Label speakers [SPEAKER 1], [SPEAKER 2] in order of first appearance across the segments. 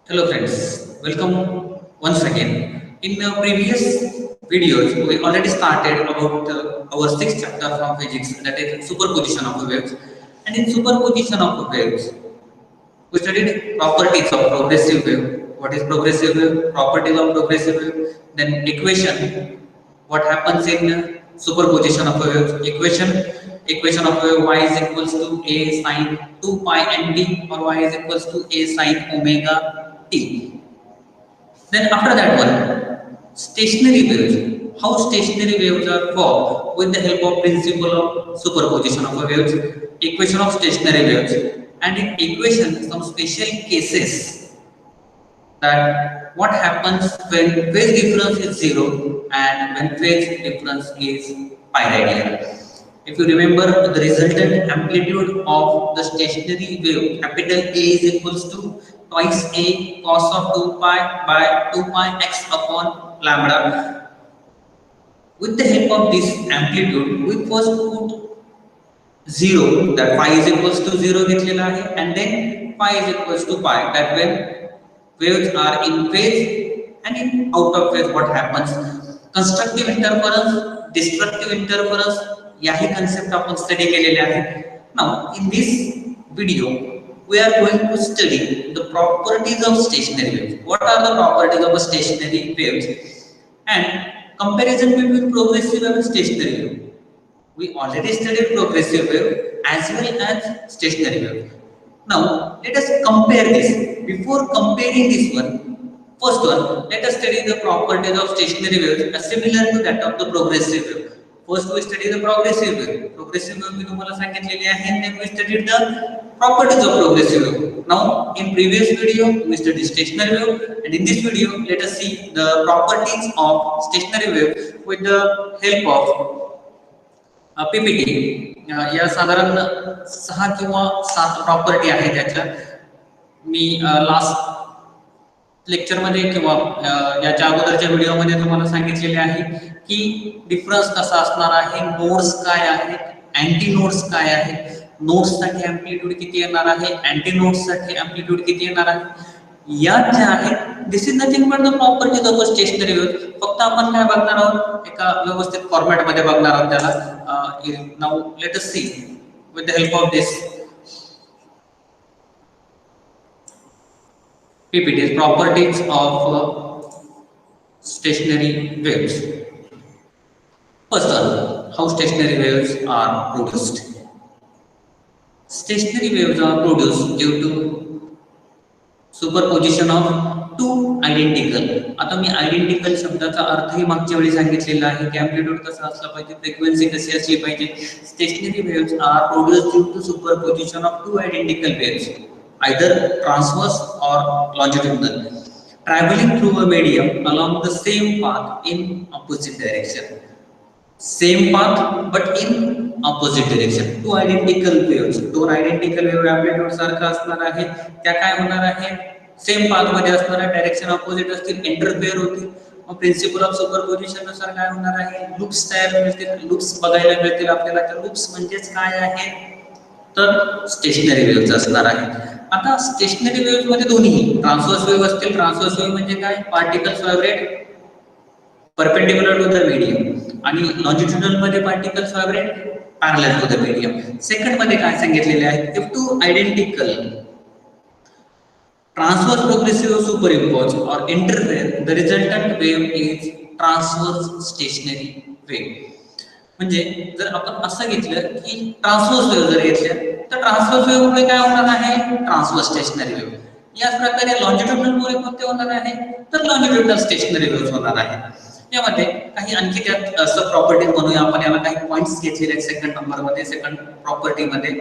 [SPEAKER 1] Hello friends, welcome once again. In previous videos, we already started about our sixth chapter from physics, that is superposition of waves. And in superposition of waves, we studied properties of progressive wave. What is progressive wave? Properties of progressive wave. Then equation. What happens in superposition of a wave? Equation of wave y is equals to a sine 2 pi n t or y is equals to a sine omega t. Then after that one, stationary waves. How stationary waves are formed with the help of principle of superposition of waves, equation of stationary waves, and in equation some special cases that what happens when phase difference is zero and when phase difference is pi radian. If you remember, the resultant amplitude of the stationary wave capital A is equals to twice a cos of 2 pi by 2 pi x upon lambda. With the help of this amplitude, we first put 0, that phi is equals to 0 घेतलेला आहे, and then phi is equals to pi, that when waves are in phase and in out of phase what happens, constructive interference, destructive interference, याही concept आपण study केलेले आहे. Now in this video we are going to study the properties of stationary waves. What are the properties of a stationary waves and comparison between progressive wave and stationary wave. We already studied progressive wave as well as stationary wave. Now let us compare this. Before comparing this one, first one, let us study the properties of stationary waves as similar to that of the progressive wave. First we study the progressive wave. Progressive wave मी तुम्हाला सांगितलेली आहे, and then we studied the properties of progressive wave. Now in previous video we studied stationary wave, and in this video let us see the properties of stationary wave with the help of PPT. या साधारण 6 किंवा 7 property आहेत त्याच्या. मी last lecture मध्ये किंवा याच्या अगोदरच्या video मध्ये तुम्हाला सांगितलेले आहे की डिफरन्स कसा असणार आहे, नोड्स काय आहेत, अँटी नोड्स काय आहेत, नोड्स साठी एम्प्लिट्यूड किती येणार आहे, अँटी नोड्स साठी एम्प्लिट्यूड किती येणार आहे. या ज्या आहेत this is nothing but the properties of stationary wave. फक्त आपण काय बघणार आहोत, एका व्यवस्थित फॉर्मॅट मध्ये बघणार आहोत त्याला. Now let us see with the help of this PPT, properties of stationary waves. First one, how stationary waves are produced. Stationary waves are produced due to superposition of two identical. आता मी identical शब्दाचा अर्थही मागच्या वेळी सांगितलेला आहे की amplitude कसा असला पाहिजे, फ्रिक्वेन्सी कशी असली पाहिजे. Stationary waves are produced due to superposition of two identical waves, either transverse or longitudinal, traveling through a medium along the same path in opposite direction. Same path but in opposite direction. Two identical waves, two identical wave amplitude सारखा असणार आहे, त्या काय होणार आहे, same path मध्ये असणार आहे, डायरेक्शन ऑपोजिट असतील, इंटरफेअर होतील. मग प्रिन्सिपल ऑफ सुपरपोजिशन नुसार काय होणार आहे, लूप्स तयार होतील, लूप्स बघायला मिळतील आपल्याला. त्या लूप्स म्हणजेच काय आहे तर स्टेशनरी वेव्हज असणार आहे. आता स्टेशनरी वेव्हज मध्ये दोन्ही ट्रान्सवर्स वेव्ह असतील. ट्रान्सवर्स वेव्ह म्हणजे काय, particles vibrate perpendicular to the medium, आणि लॉन्जिट्युडनल मध्ये particles vibrate parallel to the medium. Second मध्ये काय सांगितलेले आहे, if two identical transverse progressive superimpose और interfere the resultant wave is transverse stationary wave. म्हणजे जर आपण असं घेतलं की ट्रान्सवर्स वेव्ह जर घेतल्या तर ट्रान्सवर्स वेव्ह मुळे काय होणार आहे, ट्रान्सवर्स स्टेशनरी वेव्ह. याच प्रकारे लॉन्जिट्युडनल मुळे कोणते होणार आहे तर लॉन्जिट्युडनल स्टेशनरी वेव्ह होणार आहे. यामध्ये काही आणखी त्यात सब प्रॉपर्टीज म्हणूया आपण, याला काही पॉइंट्स घेतलेले आहेत सेकंड नंबर मध्ये, सेकंड प्रॉपर्टी मध्ये.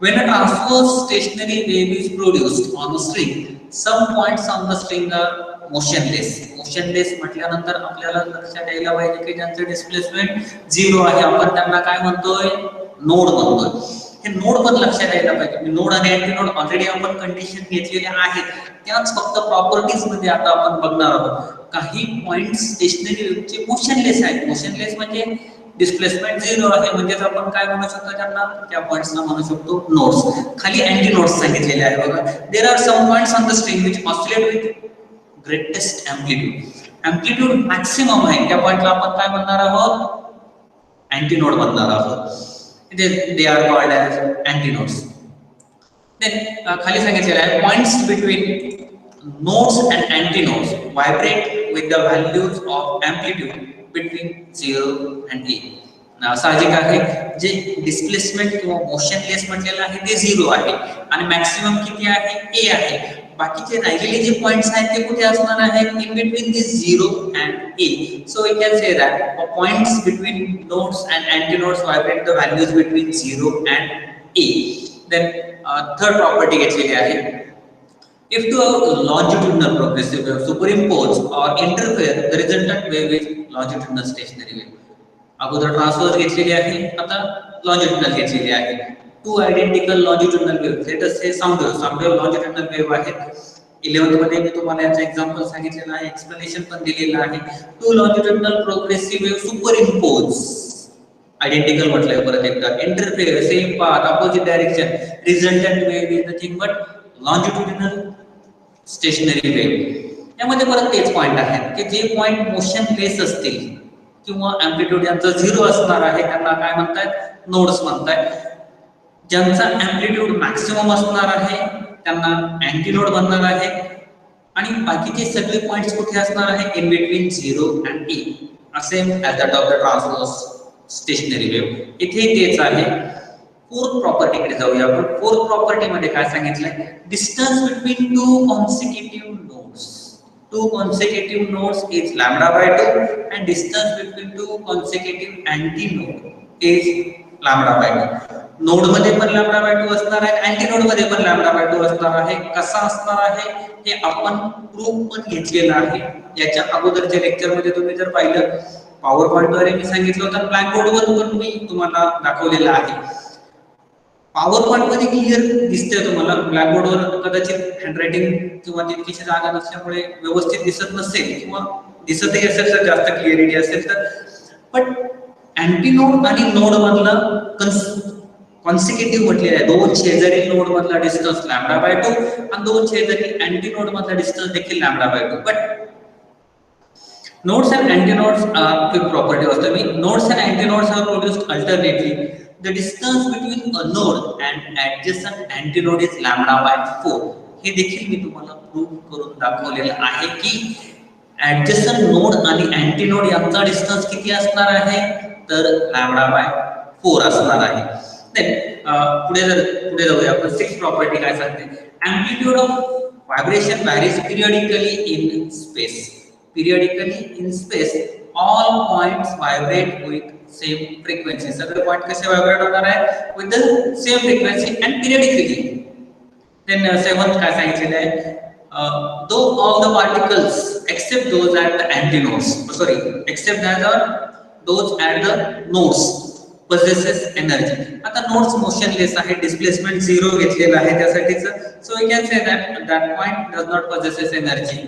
[SPEAKER 1] When a transverse stationary wave is produced on a string, some points on the string are motionless. Motionless म्हटल्यानंतर आपल्याला लक्षात यायला पाहिजे की ज्यांचं डिस्प्लेसमेंट 0 आहे, आपण त्यांना काय म्हणतोय, नोड म्हणतोय. हे नोड पण लक्षात यायला पाहिजे. नोड आणि अँटी नोड ऑलरेडी आपण कंडिशन घेतलेले आहेत, त्याच फक्त प्रॉपर्टीज मध्ये आता आपण बघणार आहोत. काही पॉइंट्स स्टेशनरी वेव्हचे मोशनलेस आहेत. मोशनलेस म्हणजे डिस्प्लेसमेंट 0 आहे म्हणजेच आपण काय म्हणू शकतो त्यांना, त्या पॉइंट्सना म्हणू शकतो नोड्स. खाली अँटी नोड्स सांगितलेले आहे बघा. There are some points on the string which oscillate with greatest amplitude maximum आहे, त्या पॉइंटला आपण काय म्हणणार आहोत, अँटी नोड म्हणणार आहोत. They are called as antinodes. Then खाली सांगितलेलं आहे points between nodes and antinodes vibrate with the values of amplitude between 0 and a. साहजिक आहे जे डिस्प्लेसमेंट किंवा मोशनलेस म्हटलेलं आहे ते 0 आहे आणि मॅक्सिमम किती आहे, a आहे. बाकीचे राहिलेले जे पॉइंट्स आहेत ते कुठे असणार आहेत, in between this 0 and a. So we can say that points between nodes and antinodes vibrate the values between 0 and a. Then third property घेतलेली आहे. If two longitudinal progressive waves superimpose or interfere, the resultant wave is longitudinal stationary wave. अगोदर transverse घेतलेली आहे, आता longitudinal घेतलेली आहे. Two identical longitudinal wave, let us say sound wave longitudinal wave आहेत. 11th मध्ये मी तुम्हाला याचं एक्झाम्पल सांगितलेलं आहे, एक्सप्लेनेशन पण दिलेलं आहे. Two longitudinal progressive wave superimpose, identical म्हटलंय परत एकदा, interfere same path opposite direction, resultant wave is nothing but longitudinal stationary wave. यामध्ये परत तेच पॉइंट आहेत की जे पॉइंट मोशनलेस असतील किंवा एम्प्लिट्यूड यांचा 0 असणार आहे त्यांना काय म्हणतात, नोड्स म्हणतात. ज्यांचा एम्प्लिट्यूड मॅक्सिमम असणार आहे त्यांना अँटी नोड म्हणणार आहे. आणि बाकीचे सगळे पॉइंट्स कुठे असणार आहे, in between 0 and a, same as that of the transverse stationary wave. इथे तेच आहे. फोर्थ प्रॉपर्टीकडे जाऊया आपण. फोर्थ प्रॉपर्टी मध्ये काय सांगितलंय, distance between two consecutive nodes. Two consecutive nodes is lambda by 2 and distance between two consecutive antinode is lambda by 2. Node मध्ये पण लॅम्बडा बाय 2 असणार आहे, अँटी नोड मध्ये पण लॅम्बडा बाय 2 असणार आहे. कसा असणार आहे हे आपण प्रूफ पण घेतलेलं आहे. याच्या अगोदरच्या लेक्चर मध्ये तुम्ही जर पाहिलं, पॉवर पॉइंट द्वारे मी सांगितलं होतं, ब्लॅक बोर्ड वर पण मी तुम्हाला दाखवलेलं आहे. पॉवर पॉइंट मध्ये क्लिअर दिसतंय तुम्हाला, ब्लॅक बोर्ड वर कदाचित हँडरायटिंग किंवा तितकीशी जागा नसल्यामुळे व्यवस्थित दिसत नसेल किंवा दिसतही असेल तर जास्त क्लिअरिटी असेल तर. बट अँटीनोड आणि नोड मधला कॉन्सिक्युटिव्ह म्हटलेला आहे, दोन शेजारी नोड मधला डिस्टन्स लॅम्बडा बाय 2 आणि दोन शेजारी अँटीनोड मधला डिस्टन्स देखील lambda by 2. But nodes and antinodes are quick property of the nodes and antinodes are produced alternately. The distance between a node and adjacent antinode is lambda by 4. हे देखील मी तुम्हाला proof करून दाखवलेलं आहे की adjacent node आणि antinode यांचा distance किती असणार आहे, तर लॅम्बडा बाय 4 असणार आहे. देन पुढे जाऊया आपण. सिक्स्थ प्रॉपर्टी काय सांगते, amplitude of vibration varies periodically in space. Periodically in space, all points vibrate with same frequency. सगळे पॉइंट कसे वायब्रेट होणार आहे, with the same frequency and periodically. Then seventh काय सांगितलेलं आहे, though all the particles except those at the antinodes, except those at the nodes possesses energy. आता nodes motionless आहे, displacement 0 घेतलेला आहे त्यासाठीच. So we can say that point does not possesses energy.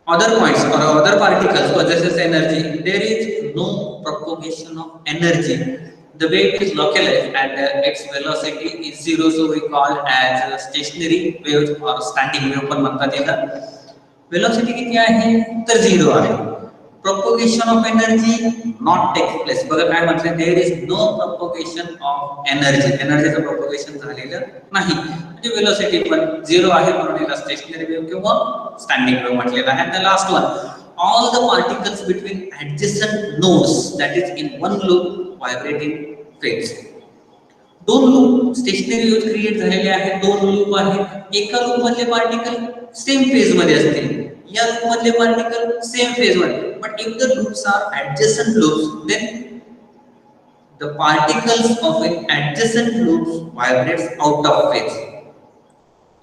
[SPEAKER 1] Other points or other particles possesses energy. There is no propagation of energy. The wave is localized and its velocity is 0. So we call as stationary waves or standing wave पण म्हणतात याला. Velocity किती आहे, तर 0 आहे. Propagation of energy not takes place. बघा काय म्हटलं, there is no propagation of energy. एनर्जीचं propagation झालेलं नाही. म्हणजे velocity पण 0 आहे म्हणून याला stationary wave किंवा standing wave म्हटलेलं आहे. And the last one, all the particles between adjacent nodes, that is in one loop, vibrate in phase. दोन लूप स्टेशनरी वेव्ह क्रिएट झालेले आहेत. दोन लूप आहेत. एका लूप मधले पार्टिकल सेम फेज मध्ये असतील, या लूप मधले पार्टिकल सेम फेज मध्ये. But if the loops are adjacent loops, then the particles of an adjacent loops vibrates out of phase.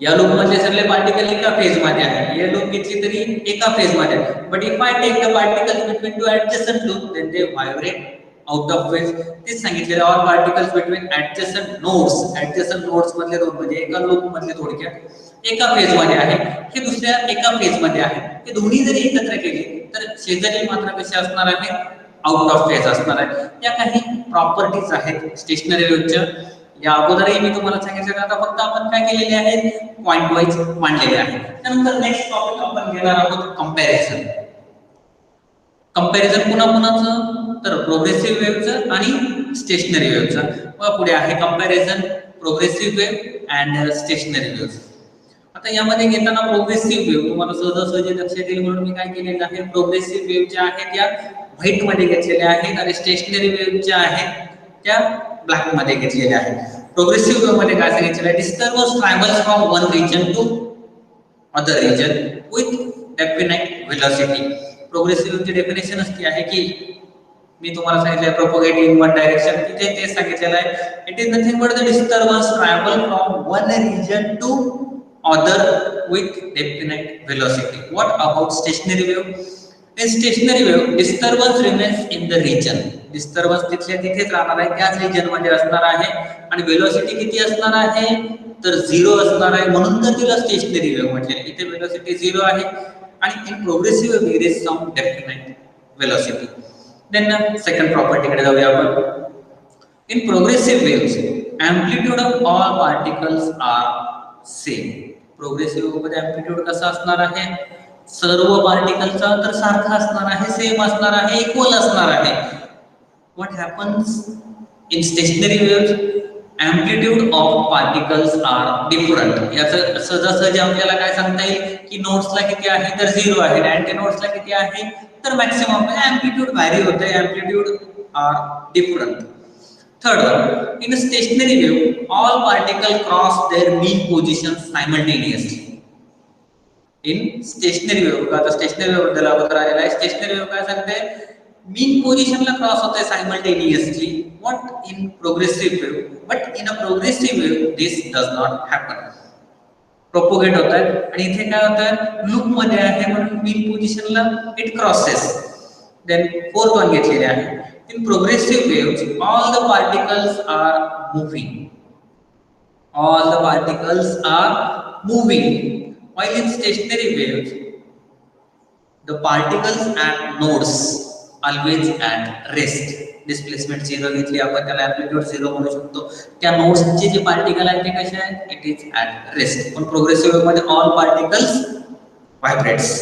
[SPEAKER 1] या लूप मधले सगळे पार्टिकल एका फेज मध्ये आहेत, या लूप घेतली तरी एका फेज मध्ये आहे. But if I take the particles between two adjacent loops, then they vibrate out of phase. तेच सांगितलेलं, all particles between adjacent nodes मधले दोन म्हणजे एका लूप मधले थोडक्यात एका फेज मध्ये आहे, हे दुसऱ्या एका फेज मध्ये आहे. हे दोन्ही जरी एकत्र केले तर शेजारी मात्रा कशी असणार आहे, आउट ऑफ फेज असणार आहे. या काही प्रॉपर्टीज आहेत स्टेशनरी वेव्हच्या. या अगोदरही मी तुम्हाला सांगितलं, आता फक्त आपण काय केलेले आहेत, पॉइंट वाईज मांडलेले आहे. त्यानंतर नेक्स्ट टॉपिक आपण घेणार आहोत कंपॅरिझन. कंपॅरिझन पुन्हा तर प्रोग्रेसिव्ह वेव्हचं आणि स्टेशनरी वेव्हचं. मग पुढे आहे comparison progressive wave and stationery wave. आता यामध्ये घेताना प्रोग्रेसिव्ह वेव्ह तुम्हाला सहजासहजी लक्षात येईल म्हणून मी काय केलेलं आहे, प्रोग्रेसिव्ह वेव्ह ज्या आहेत त्या व्हाईट मध्ये घेतलेल्या आहेत आणि स्टेशनरी वेव्ह ज्या आहेत त्या ब्लॅक मध्ये घेतलेल्या आहेत. प्रोग्रेसिव्ह वेव्ह मध्ये काय सांगितलेलं आहे, disturbance travels from one region to other region with definite velocity. Progressive वेव्हची डेफिनेशन असते आहे की मी तुम्हाला सांगितलं प्रोपगेट इन वन डायरेक्शन, तिथे ते सांगितलेलं आहे, it is nothing but the disturbance travel from one region to other with definite velocity. What about stationary wave? In stationary wave, disturbance remains in the region. Disturbance तिथल्या तिथेच राहणार आहे, त्याच region मध्ये असणार आहे आणि वेलोसिटी किती असणार आहे, तर 0 असणार आहे, म्हणून तर तिला स्टेशनरी वेव्ह म्हटले. इथे वेलोसिटी 0 आहे आणि in progressive wave there is some definite velocity. Then second property कडे जाऊया आपण. In progressive waves amplitude of all particles are same. Progressive मध्ये एम्प्लिट्यूड कसा असणार आहे, सर्व पार्टिकलचा तर सारखा असणार आहे, सेम असणार आहे, इक्वल असणार आहे. What happens in stationary waves, amplitude of particles are different. याचं सहजासहजी आपल्याला काय सांगता येईल की नोड्सला किती आहे, तर 0 आहे, अँटी नोड्सला किती आहे, तर मॅक्सिमम. म्हणजे एम्प्लिट्यूड व्हॅरी होते, amplitude are different. Third one, in a stationary wave, all particles cross their mean positions simultaneously. In stationary wave, आता stationary wave बद्दल अगोदर आलेला आहे. stationary wave काय सांगते, mean position ला क्रॉस होते simultaneously. What in progressive wave? But in a progressive wave, this does not happen. Propagate होतात आणि इथे काय होतं, लूप मध्ये आहे म्हणून mean position ला it crosses. Then fourth one घेतलेले आहे. In progressive waves, all the particles are moving. All the particles are moving. While in stationary waves, the particles at nodes always at rest. Displacement 0 घेतली आपण, त्याला amplitude 0 म्हणू शकतो. त्या नोड्सचे जे पार्टिकल आहेत ते कसे आहेत, इट इज at rest. पण प्रोग्रेसिव्ह वेव्ह मध्ये all particles vibrates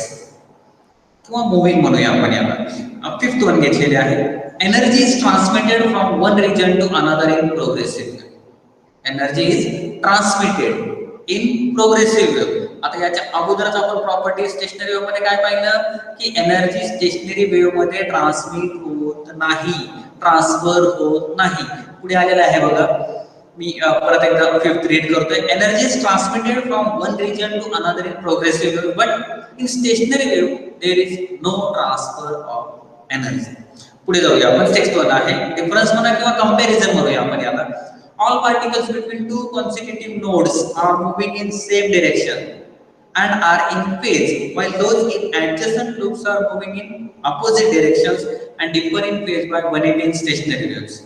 [SPEAKER 1] किंवा मूव्हिंग म्हणूया आपण याला. फिफ्थ वन घेतलेले आहे. Energy is transmitted from one region to another in progressive wave. Energy is transmitted in progressive wave. आता याच्या अगोदरच आपण प्रॉपर्टी स्टेशनरी वेव्ह मध्ये काय पाहिलं की एनर्जी स्टेशनरी वेव्ह मध्ये ट्रान्समिट होत नाही, ट्रान्सफर होत नाही. पुढे आलेला आहे बघा, मी परत एकदा फिफ्थ रीड करतोय. Energy is transmitted from one region to another in progressive wave, but in stationary wave there is no transfer of energy. पुढे जाऊया आपण. सिक्स्थ वन आहे डिफरन्स म्हणा किंवा कंपॅरिझन म्हणूया आपण याला. All particles between two consecutive nodes are moving in same direction and are in phase, while those in adjacent loops are moving in opposite directions and differ in phase by 180 in stationary waves.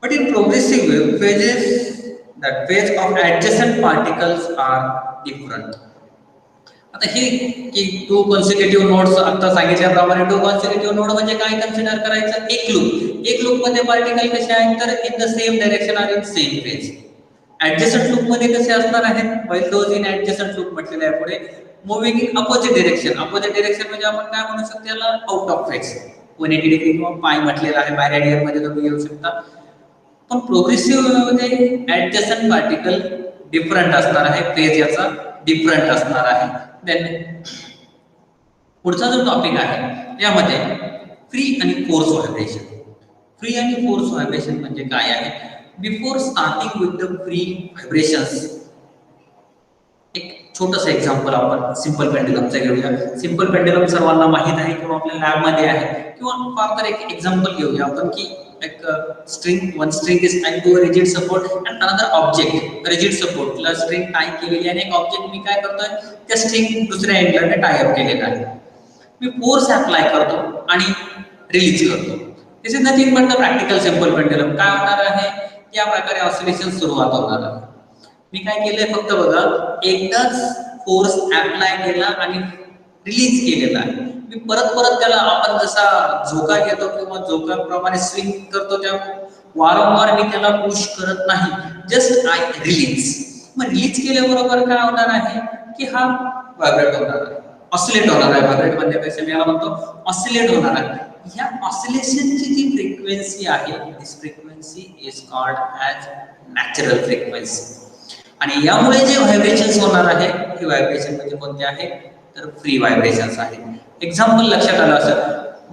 [SPEAKER 1] But in progressive wave, that phase of adjacent particles are different. आता हे की to consecutive nodes आता सांगितल्याप्रमाणे to consecutive node म्हणजे काय consider करायचं, एक loop मध्ये पार्टिकल कसे आहेत तर in the same direction are in same phase. Adjacent loop मध्ये कसे असणार आहेत, while those in adjacent loop म्हटलेलं आहे पुढे, moving in opposite direction. Opposite direction म्हणजे आपण काय म्हणू शकतो याला, आउट ऑफ फेज. 180 डिग्री किंवा पाय म्हटलेलं आहे, बाय रेडियन मध्ये तुम्ही घेऊ शकता. पण प्रोग्रेसिव्ह मध्ये ऍडजस्टंट पार्टिकल डिफरंट असणार आहे, फेज याचा डिफरंट असणार आहे. देन पुढचा जो टॉपिक आहे यामध्ये फ्री आणि फोर्स व्हायब्रेशन. फ्री आणि फोर्स व्हायब्रेशन म्हणजे काय आहे. Before starting with the free vibrations, एक छोटंसं एक्झाम्पल आपण सिंपल पेंडुलमचं घेऊया. सिंपल पेंडुलम सर्वांना माहित आहे किंवा आपल्या लॅब मध्ये आहे, किंवा फार तर एक एक्झाम्पल घेऊया आपण की एक one string is tied to a rigid support and another object rigid सपोर्टला स्ट्रिंग टाय केलेली आणि एक ऑब्जेक्ट मी काय करतोय त्या स्ट्रिंग दुसऱ्या एंडला टाय अप केलेला आहे. मी फोर्स अप्लाय करतो आणि रिलीज करतो. This is nothing but the practical simple pendulum. काय होणार आहे, या प्रकारे ऑसिलेशन सुरुवात होणार आहे. मी काय केलंय फक्त बघा, एकदाच फोर्स अप्लाय केला आणि रिलीज केलेला आहे. मी परत परत त्याला आपण जसा झोका घेतो किंवा झोकाप्रमाणे स्विंग करतो त्या वारंवार मी त्याला पुश करत नाही, जस्ट आय रिलीज. मग रिलीज केल्याबरोबर काय होणार आहे की हा व्हायब्रेट होणार आहे, ऑसिलेट होणार आहे. व्हायब्रेट म्हणण्यापेक्षा मी याला म्हणतो ऑसिलेट होणार आहे. ह्या ऑसिलेशनची जी फ्रिक्वेन्सी आहे, this frequency is called as natural frequency. आणि यामुळे जे व्हायब्रेशन्स होणार आहे, हे व्हायब्रेशन म्हणजे कोणते आहे तर फ्री व्हायब्रेशन्स आहेत. एक्झाम्पल लक्षात आलं असेल,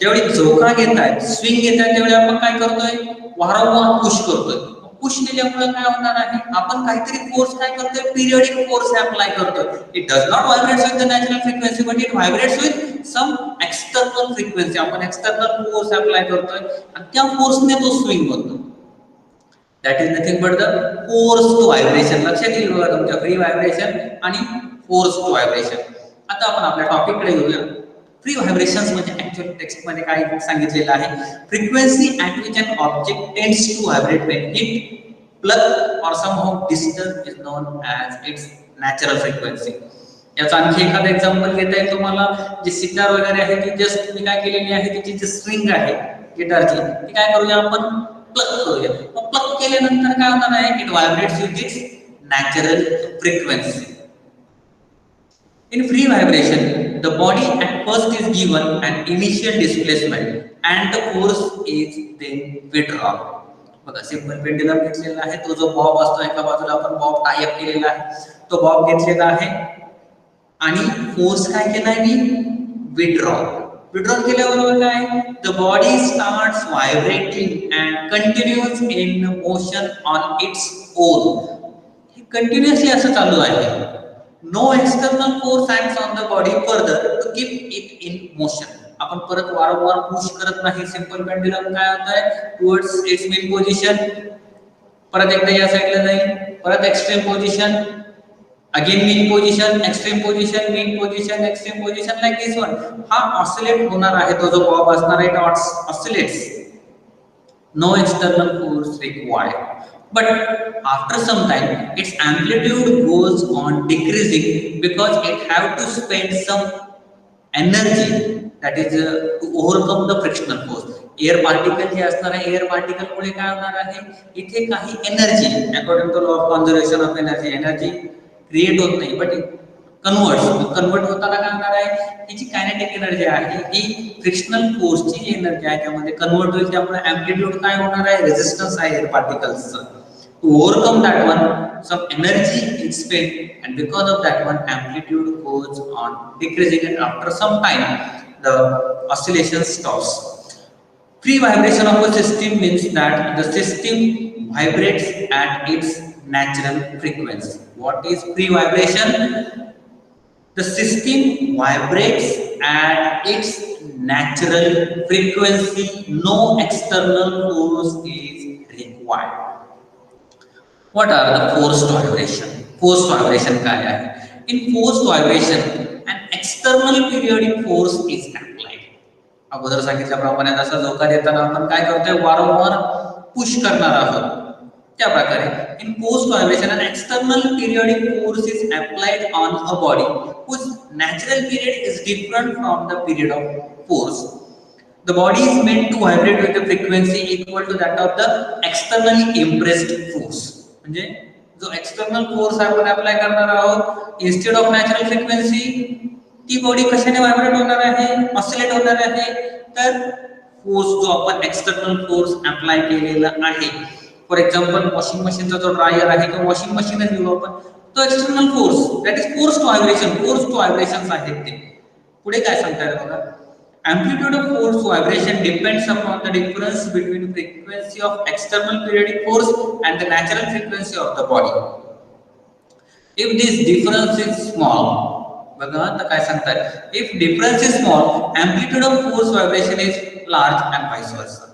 [SPEAKER 1] ज्यावेळी झोका घेत आहेत, स्विंग घेत आहेत, त्यावेळी आपण काय करतोय, वारंवार पुश करतोय. पुश केल्यामुळे काय होणार आहे, आपण काहीतरी फोर्स काय करतोय, पिरियडिक फोर्स अप्लाय करतोय. It does not vibrate with the natural frequency, but it vibrates with some external frequency. आपण एक्सटर्नल फोर्स अप्लाय करतोय आणि त्या फोर्सने तो स्विंग होतो. That is nothing but the forced vibration. लक्षात येईल बघा तुमच्या, फ्री व्हायब्रेशन आणि फोर्स टू व्हायब्रेशन. आता आपण आपल्या टॉपिककडे येऊया. फ्री व्हायब्रेशन्स म्हणजे ऍक्च्युअल टेक्स्ट मध्ये काय सांगितलेलं आहे, frequency at which an object tends to vibrate when hit, plug और somehow disturb is known as its natural frequency. याचा आणखी एखादा एक्झाम्पल घेता येईल तुम्हाला. जी सितार वगैरे आहे ती जस्ट मी काय केलेली आहे, तिची जी स्ट्रिंग आहे गिटारची, ती काय करूया आपण प्लग करूया. प्लग केल्यानंतर काय होणार आहे, it vibrates with its natural frequency. In free vibration, the body at first is given an initial displacement and the force is then withdrawn. बघा, सिंपल पेंडुलम घेतलेला आहे, तो जो बॉब असतो एका बाजूला आपण बॉब टाय अप केलेला आहे, तो बॉब घेतलेला आहे आणि फोर्स काय केला आहे मी, विथड्रॉ. विथड्रॉ केल्याबरोबर काय, the body starts vibrating and continues in motion on its own. हे कंटिन्युअसली असं चालू आहे. No external force acts on the body further to keep it in motion. आपण परत वारंवार पुश करत नाही. सिंपल पेंडुलम काय होत आहे, टुवर्ड्स इट्स मेन पोझिशन, परत एकदा या साइडला जाईल, परत extreme position, again mean position, extreme position, mean position, extreme position, like this one. हा ऑसिलेट होणार आहे. तो जो बॉब असणार आहे, oscillates. No external force required. But after some time, its amplitude goes on decreasing because it have to spend some energy, that is to overcome the frictional force. Air particle जे असणार आहे, air particle मुळे काय होणार आहे, इथे काही energy, according to law of conservation of energy, energy create होत नाही बट कन्वर्ट होताना काय होणार आहे, ही जी कायनेटिक एनर्जी आहे ही फ्रिक्शनल फोर्सची जी एनर्जी आहे त्यामध्ये कन्वर्ट होईल. त्यामुळे अँप्लिट्यूड काय होणार आहे, रेझिस्टन्स आहे air पार्टिकल्सचा. To overcome that one, some energy is spent, and because of that one, amplitude goes on decreasing, and after some time, the oscillation stops. Free vibration of a system means that the system vibrates at its natural frequency. What is free vibration? The system vibrates at its natural frequency. No external force is required. What are the forced vibration? Forced vibration काय आहे? In forced vibration, an external periodic force is applied. अगोदर सांगितल्याप्रमाणे जसा झोका देताना आपण काय करतोय, वारंवार पुश करणार आहोत. त्या प्रकारे in forced vibration, an external periodic force is applied on a body whose natural period is different from the period of force. The body is meant to vibrate with a frequency equal to that of the externally impressed force. म्हणजे जो external force आपण apply करणार आहोत instead of natural frequency, ती body कशाने vibrate होणार आहे, oscillate होणार आहे. तर फोर्स जो आपण एक्सटर्नल फोर्स अप्लाय केलेला आहे, फॉर एक्झाम्पल वॉशिंग मशीनचा जो ड्रायर आहे किंवा वॉशिंग मशीनच घेऊ आपण, तो external force, that is forced vibration. Forced vibrations आहेत ते. पुढे काय सांगताय बघा, amplitude of force vibration depends upon the difference between frequency of external periodic force and the natural frequency of the body. If this difference is small, बघा आता काय सांगतात, if difference is small, amplitude of force vibration is large and vice versa.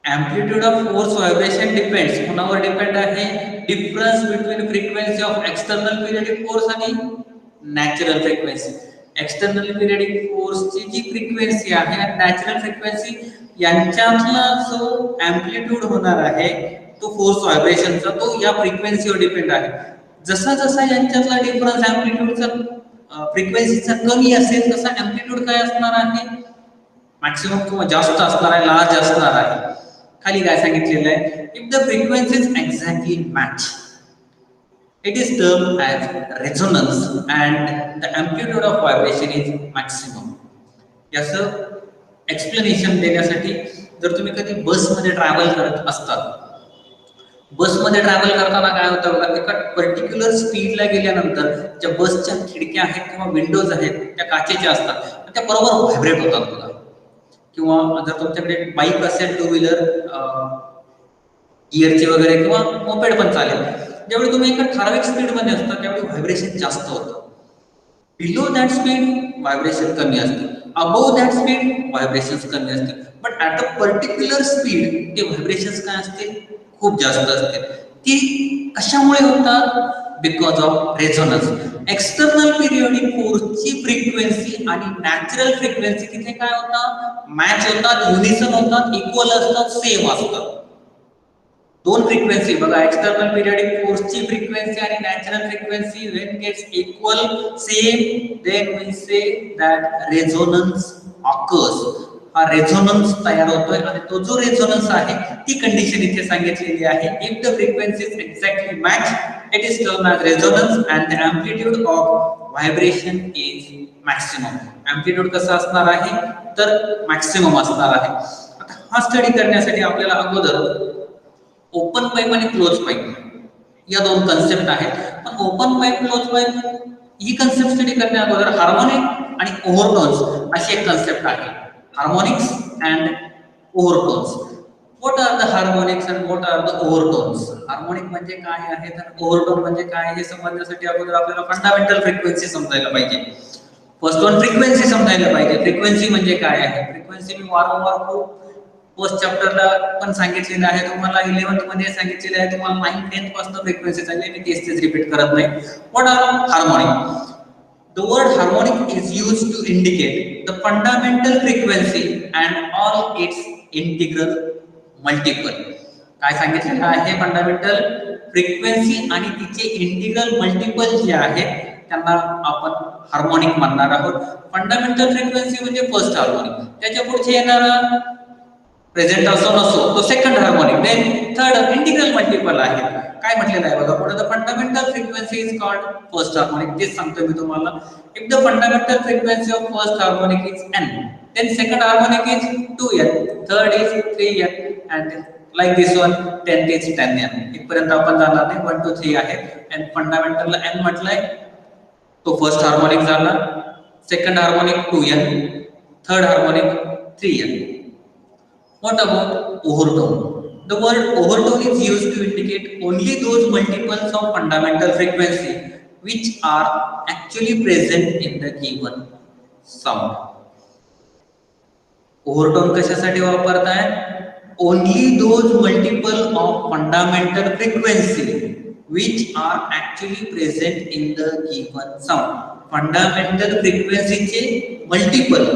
[SPEAKER 1] Amplitude of force vibration depends, कोणावर depend आहे, difference between frequency of external periodic force आणि natural frequency. External periodic फोर्सची जी frequency आहे आणि natural frequency यांच्यातला जो amplitude होणार आहे तो फोर्स व्हायब्रेशनचा, तो या फ्रिक्वेन्सीवर डिपेंड आहे. जसा जसा यांच्यातला डिफरन्स अँप्लिट्यूडचा फ्रिक्वेन्सीचा कमी असेल तसा अँप्लिट्यूड काय असणार आहे, मॅक्सिमम किंवा जास्त असणार आहे, लार्ज असणार आहे. खाली काय सांगितलेलं आहे, if the frequencies exactly match it is termed as resonance and the amplitude of vibration is maximum. याचं एक्सप्लेनेशन देण्यासाठी, जर तुम्ही कधी बसमध्ये ट्रॅव्हल करत असतात, बसमध्ये ट्रॅव्हल करताना काय होतं बघा, एका पर्टिक्युलर स्पीडला गेल्यानंतर ज्या बसच्या खिडक्या आहेत किंवा विंडोज आहेत त्या काचेच्या असतात, त्या बरोबर व्हायब्रेट होतात बघा. किंवा जर तुमच्याकडे बाईक असेल, टू व्हीलर, गिअरची वगैरे, किंवा मोपेड पण चालेल, ज्यावेळी तुम्ही एका ठराविक स्पीडमध्ये असता त्यावेळी व्हायब्रेशन जास्त होतं. बिलो दॅट स्पीड व्हायब्रेशन कमी असते, अबोव दॅट स्पीड व्हायब्रेशन्स कमी असते. But at a particular speed ते व्हायब्रेशन्स काय असतील, खूप जास्त असते. ती कशामुळे होतात, because of resonance. External periodic फोर्सची फ्रिक्वेन्सी आणि नॅचरल फ्रिक्वेन्सी तिथे काय होतात, मॅच होतात, युनिसन होतात, इक्वल असतात, सेम असतात. दोन फ्रिक्वेन्सी बघा, एक्सटर्नल पिरियोडिक फोर्सची फ्रिक्वेन्सी आणि natural frequency when gets equal, same, then we say that resonance occurs. हा रेझोनन्स तयार होतोय आणि तो जो रेझोनन्स आहे ती कंडिशन इथे सांगितलेली आहे. If the frequencies exactly match it is termed as resonance and the amplitude of vibration is maximum. Amplitude कसं असणार आहे, तर मॅक्सिमम असणार आहे. आता हा स्टडी करण्यासाठी आपल्याला अगोदर ओपन पाईप आणि क्लोज पाईप या दोन कन्सेप्ट आहेत. पण ओपन पाईप, क्लोज पाईप ही कन्सेप्ट स्टडी करण्या अगोदर हार्मोनिक आणि ओव्हरटोन्स अशी एक कन्सेप्ट आहे. Harmonics and overtones. What are the harmonics and what are the overtones. Harmonic म्हणजे काय आहे तर ओव्हरटोन म्हणजे काय हे समजण्यासाठी अगोदर आपल्याला फंडामेंटल फ्रिक्वेन्सी समजायला पाहिजे. फर्स्ट वन फ्रिक्वेन्सी समजायला पाहिजे. फ्रिक्वेन्सी म्हणजे काय आहे. फ्रिक्वेन्सी मी वारंवार खूप फर्स्ट चॅप्टरला पण सांगितलेलं आहे, तुम्हाला 11th मध्ये सांगितलेलं आहे, तुम्हाला 9th 10th पासून फ्रिक्वेन्सी सांगितली, मी तेच रिपीट करत नाही. What are harmonic. The word harmonic is used to indicate the fundamental frequency and all its integral multiple. काय सांगितलेलं आहे, फंडामेंटल फ्रिक्वेन्सी आणि तिचे इंटिग्रल मल्टिपल जे आहेत त्यांना आपण हार्मोनिक म्हणणार आहोत. फंडामेंटल फ्रिक्वेन्सी म्हणजे फर्स्ट हार्मोनिक, त्याच्या पुढचे येणारा प्रेझेंट असो नसो तो second harmonic, then third integral multiple आहे. काय म्हटलेलं आहे बघा, पुढे the fundamental frequency is called first harmonic. तेच सांगतो मी तुम्हाला. If the fundamental frequency of first harmonic is n, then second harmonic is 2n, third is 3n, and like this one 10th is 10n. इथपर्यंत आपण जाणार नाही, 1 2 3 आहे. and fundamental ला n म्हटलंय तो फर्स्ट हार्मोनिक झाला, second harmonic 2n, third harmonic 3n. What about overtone? The word overtone is used to indicate only those multiples of fundamental frequency which are actually present in the given sound. Overtone कशासाठी वापरताय? Only those multiple of fundamental frequency which are actually present in the given sound. Fundamental frequency चे multiple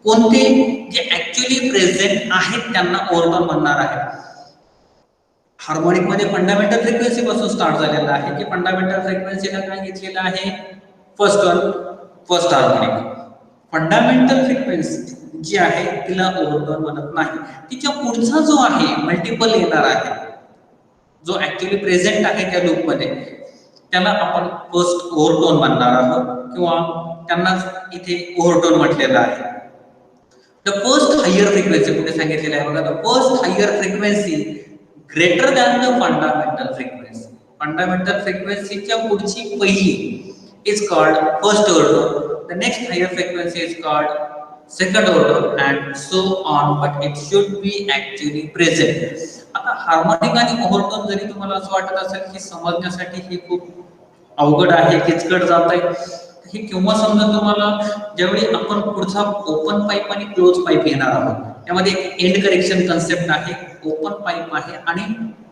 [SPEAKER 1] कोणते जे actually present आहेत त्यांना ओव्हरटोन म्हणणार आहे. Harmonic मध्ये फंडामेंटल फ्रिक्वेन्सी पासून स्टार्ट झालेला आहे की फंडामेंटल फ्रिक्वेन्सीला काय घेतलेलं आहे, फर्स्ट हार्मोनिक. फंडामेंटल फ्रिक्वेन्सी जी आहे तिला ओव्हरटोन म्हणत नाही. तिच्या पुढचा जो आहे मल्टिपल येणार आहे, जो ऍक्च्युअली प्रेझेंट आहे त्या लूप मध्ये, त्याला आपण फर्स्ट ओव्हरटोन म्हणणार आहोत किंवा त्यांनाच इथे ओव्हरटोन म्हटलेलं आहे. The first higher frequency कुठे सांगितलेलं आहे बघा, the first higher frequency greater than the fundamental frequency. Fundamental frequency च्या पुढची पहिली is called first overtone. The next higher frequency is called second overtone and so on, but it should be actually present. आता harmonic आणि ओव्हरटोन जरी तुम्हाला असं वाटत असेल की समजण्यासाठी हे खूप अवघड आहे, किचकट जात आहे, हे केव्हा समजा तुम्हाला ज्यावेळी आपण पुढचा ओपन पाईप आणि क्लोज पाईप घेणार आहोत. त्यामध्ये एंड करेक्शन कन्सेप्ट आहे, ओपन पाईप आहे आणि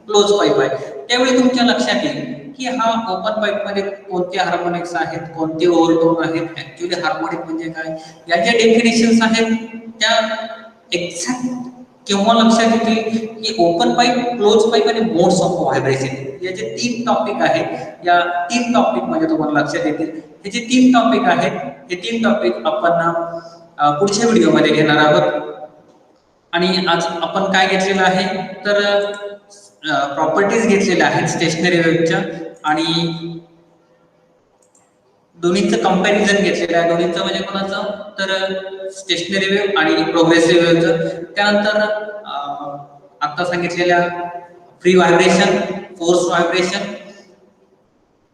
[SPEAKER 1] क्लोज पाईप आहे. त्यावेळी तुमच्या लक्षात येईल की हा ओपन पाईप मध्ये कोणते हार्मोनिक्स आहेत, कोणते ओव्हरटोन आहेत, ऍक्च्युअली हार्मोनिक म्हणजे काय, या ज्या डेफिनेशन्स आहेत त्या एक्झॅक्ट केव्हा लक्षात येतील की ओपन पाईप, क्लोज पाईप आणि मोड्स ऑफ व्हायब्रेशन या जे 3 टॉपिक आहेत, या 3 टॉपिक मध्ये तुम्हाला लक्षात येतील. हे जे 3 टॉपिक आहेत, हे 3 टॉपिक आपण पुढच्या व्हिडिओमध्ये घेणार आहोत. आणि आज आपण काय घेतलेलं आहे तर प्रॉपर्टीज घेतलेल्या आहेत स्टेशनरी वेव्हच्या आणि दोन्हीचं कंपॅरिझन घेतलेलं आहे. दोन्हीचं म्हणजे कोणाचं तर स्टेशनरी वेव्ह आणि प्रोग्रेसिव्ह वेव्हचं. त्यानंतर आता सांगितलेल्या free vibration, force vibration,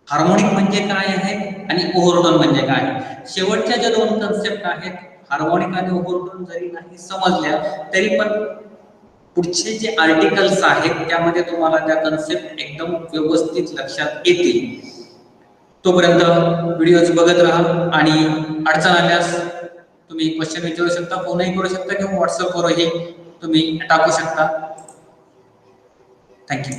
[SPEAKER 1] harmonic म्हणजे काय आहे आणि ओव्हरटोन म्हणजे काय आहे. शेवटच्या ज्या 2 कन्सेप्ट आहेत हार्मोनिक आणि ओव्हरटोन जरी नाही समजल्या तरी पण पुढचे जे आर्टिकल्स आहेत त्यामध्ये तुम्हाला त्या कन्सेप्ट एकदम व्यवस्थित लक्षात येतील. तोपर्यंत व्हिडिओज बघत राहा आणि अडचण आल्यास तुम्ही क्वेश्चन विचारू शकता, फोनही करू शकता किंवा व्हॉट्सअपवरही तुम्ही टाकू शकता. थँक्यू.